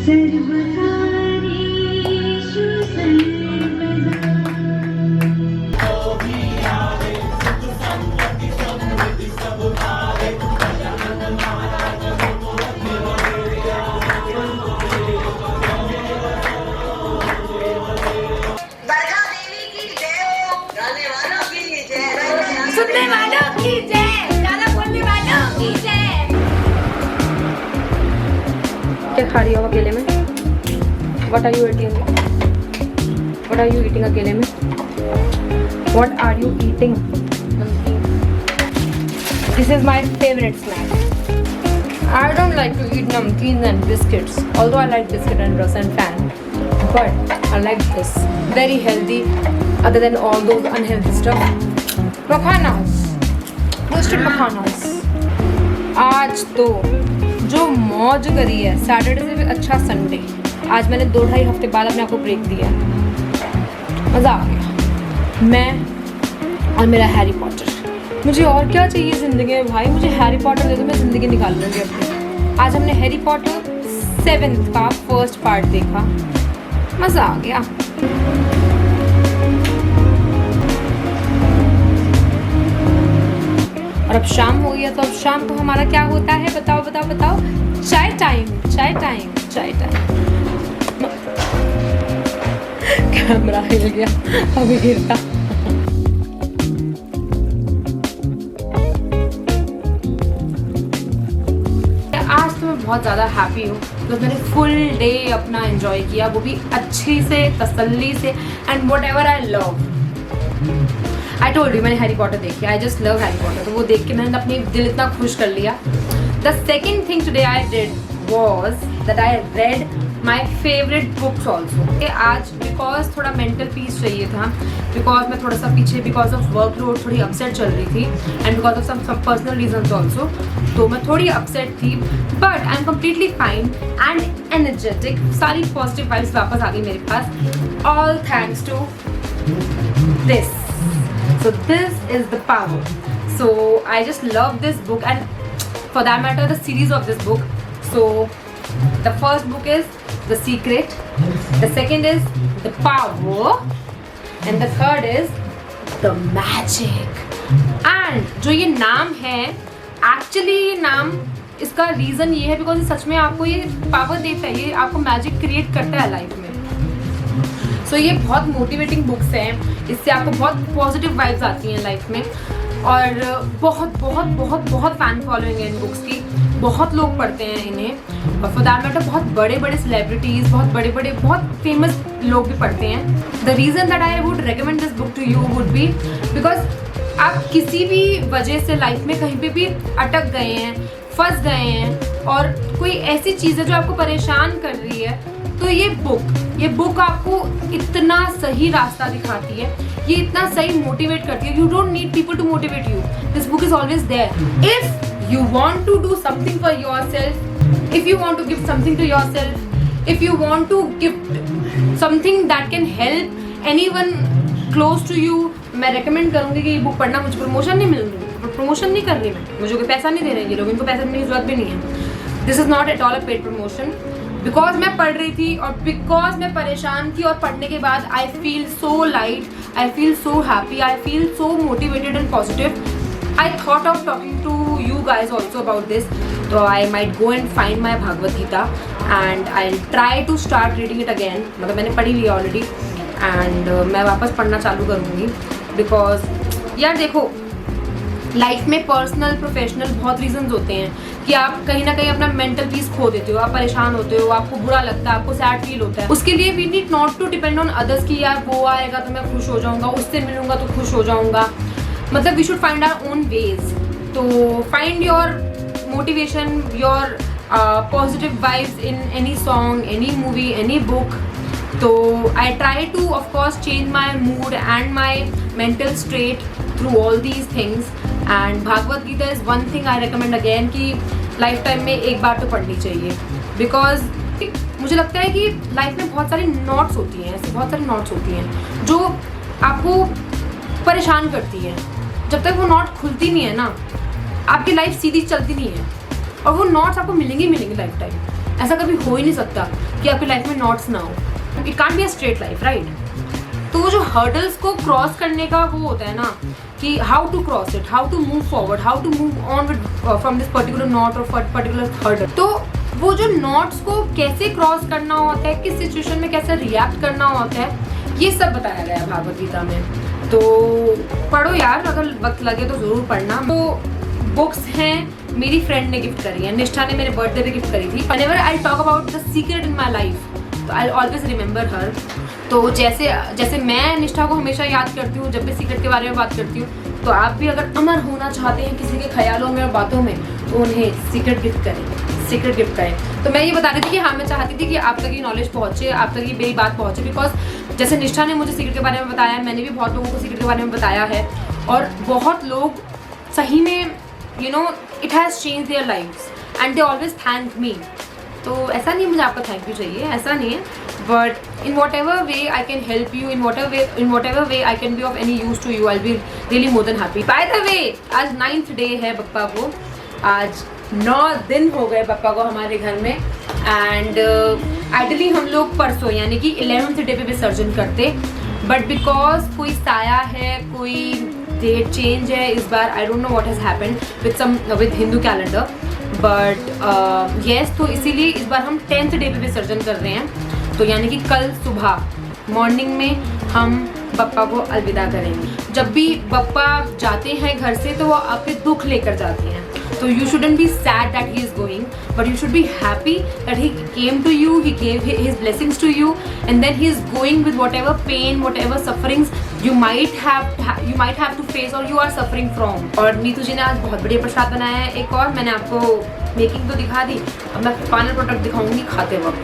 सुनने वालों की जय, ज्यादा बोलने वालों की जय। क्या खा रही हो अकेले में? What are you eating? What are you eating अकेले में? What are you eating? This is my favorite snack. I don't like to eat namkeens and biscuits, although I like biscuit and rusk and fan. But I like this. Very healthy, other than all those unhealthy stuff. Makhanas, roasted makhanas. आज तो जो मौज करी है, Saturday से भी अच्छा Sunday. आज मैंने 2-2.5 हफ्ते बाद अपने आप को ब्रेक दिया, मज़ा आ गया। मैं और मेरा हैरी पॉटर। मुझे और क्या चाहिए ज़िंदगी में भाई? मुझे हैरी पॉटर दे दो, मैं ज़िंदगी निकाल लूँगी अपनी। आज हमने हैरी पॉटर 7th का फर्स्ट पार्ट देखा, मज़ा आ गया। और अब शाम हो गया, तो अब शाम को हमारा क्या होता है? बताओ बताओ बताओ। चाय टाइम, चाय टाइम, चाय टाइम। कैमरा हिल गया, अभी गिरता। आज तो मैं बहुत ज़्यादा हैप्पी हूँ, तो मैंने फुल डे अपना एंजॉय किया, वो भी अच्छी से, तसल्ली से, and what ever I love. I told you मैंने हैरी पॉटर देखी, I just love Harry Potter. तो वो देख के मैंने अपनी दिल इतना खुश कर लिया। The second thing today I did was that I read my favourite books also. आज बिकॉज थोड़ा मेंटल पीस चाहिए था, बिकॉज मैं थोड़ा सा पीछे बिकॉज ऑफ वर्क लोड थोड़ी अपसेट चल रही थी, and because of some personal reasons also, तो मैं थोड़ी अपसेट थी। But I am completely fine and energetic. सारी पॉजिटिव वाइब्स वापस आ गई मेरे पास, all thanks to this. So this is the power. So I just love this book, and for that matter the series of this book. So the first book is The Secret, the second is The Power, and the third is The Magic. And जो ये नाम है, actually ये नाम इसका reason ये है because सच में आपको ये पावर देता है, ये आपको मैजिक क्रिएट करता है लाइफ में। सो ये बहुत मोटिवेटिंग बुक्स हैं, इससे आपको बहुत पॉजिटिव वाइब्स आती हैं लाइफ में, और बहुत बहुत बहुत बहुत फ़ैन फॉलोइंग है इन बुक्स की। बहुत लोग पढ़ते हैं इन्हें, और फॉर दैट मैटर बहुत बड़े बड़े सेलिब्रिटीज़, बहुत बड़े बड़े बहुत फेमस लोग भी पढ़ते हैं। The reason that I would recommend this book to you would be because आप किसी भी वजह से लाइफ में कहीं पे भी अटक गए हैं, फंस गए हैं, और कोई ऐसी चीज़ है जो आपको परेशान कर रही है, तो ये बुक आपको इतना सही रास्ता दिखाती है, ये इतना सही मोटिवेट करती है। You don't need people to motivate you, this book is always there. If you want to do something for yourself, if you want to give something to yourself, if you want to give something that can help anyone close to you, मैं recommend करूंगी कि ये book पढ़ना। मुझे promotion नहीं मिल रही, promotion नहीं कर रही मैं, मुझे कोई पैसा नहीं दे रहे ये लोग, इनको पैसा देने की जरूरत भी नहीं है। This is not at all a paid promotion, because मैं पढ़ रही थी और बिकॉज मैं परेशान थी, और पढ़ने के बाद I feel so light, I feel so happy, I feel so motivated and positive. I thought of talking to you guys also about this, तो I might go and find my Bhagavad Gita and I try to start reading it again. मतलब मैंने पढ़ी ली already, and मैं वापस पढ़ना चालू करूँगी, because यार देखो लाइफ में पर्सनल प्रोफेशनल बहुत रीजंस होते हैं कि आप कहीं ना कहीं अपना मेंटल पीस खो देते हो, आप परेशान होते हो, आपको बुरा लगता है, आपको सैड फील होता है। उसके लिए we need not to depend on others कि यार वो आएगा तो मैं खुश हो जाऊंगा, उससे मिलूंगा तो खुश हो जाऊंगा। मतलब we should find our own ways. तो find your motivation, your positive vibes in any song, any movie, any book. तो I try to of course change my mood and my mental state through all these things, and Bhagavad Gita is one thing I recommend again कि lifetime में एक बार तो पढ़नी चाहिए। Because मुझे लगता है कि लाइफ में बहुत सारी नॉट्स होती हैं, ऐसी बहुत सारी नॉट्स होती हैं जो आपको परेशान करती हैं। जब तक वो नॉट खुलती नहीं है ना, आपकी लाइफ सीधी चलती नहीं है, और वो नॉट्स आपको मिलेंगी लाइफ टाइम। ऐसा कभी हो ही नहीं सकता कि आपकी लाइफ में नॉट्स ना हो। It can't be a straight life, right? तो वो जो हर्डल्स को क्रॉस करने का वो होता है ना कि how to cross it, how to move forward, how to move on with from this particular knot और पर्टिकुलर हर्डल। तो वो जो नॉट्स को कैसे क्रॉस करना होता है, किस सिचुएशन में कैसे रिएक्ट करना होता है, ये सब बताया गया है भागवत गीता में। तो पढ़ो यार, अगर वक्त लगे तो ज़रूर पढ़ना। तो बुक्स हैं मेरी फ्रेंड ने गिफ्ट करी है, निष्ठा ने मेरे बर्थडे पे गिफ्ट करी थी। Whenever I talk about the secret in my life, तो आई ऑलवेज रिमेंबर हर। तो जैसे मैं निष्ठा को हमेशा याद करती हूँ जब भी सीक्रेट के बारे में बात करती हूँ, तो आप भी अगर अमर होना चाहते हैं किसी के ख्यालों में और बातों में, तो उन्हें सीक्रेट गिफ्ट करें, सीक्रेट गिफ्ट करें। तो मैं ये बता रही थी कि हाँ, मैं चाहती थी कि आप तक ये नॉलेज पहुँचे, आप तक ये मेरी बात पहुँचे, बिकॉज जैसे निष्ठा ने मुझे सीक्रेट के बारे में बताया, मैंने भी बहुत लोगों को सीक्रेट के बारे में बताया है, और बहुत लोग सही में you know it has change their lives and they always thank me. तो ऐसा नहीं मुझे आपका थैंक यू चाहिए, ऐसा नहीं है, but in whatever way I can help you, in whatever way I can be of any use to you, I be really more than happy. By the way, आज 9th day है बप्पा को, आज 9 दिन हो गए बप्पा को हमारे घर में। एंड आइडली हम लोग परसों यानी कि 11th डे पे विसर्जन करते, बट बिकॉज कोई साया है, कोई डेट चेंज है इस बार, I don't know what has happened with Hindu calendar, but yes, तो इसीलिए इस बार हम 10th डे पे विसर्जन कर रहे हैं। तो यानी कि कल सुबह मॉर्निंग में हम बप्पा को अलविदा करेंगे। जब भी बप्पा जाते हैं घर से तो वो आपके दुख लेकर जाते हैं, तो you shouldn't be sad that he is going, but you should be happy that he came to you, he gave his blessings to you, and then he is going with whatever pain, whatever sufferings you might have to face or you are suffering from। और नीतू जी ने आज बहुत बढ़िया प्रसाद बनाया है। एक और मैंने आपको मेकिंग तो दिखा दी, अब मैं फाइनल प्रोडक्ट दिखाऊंगी खाते वक्त।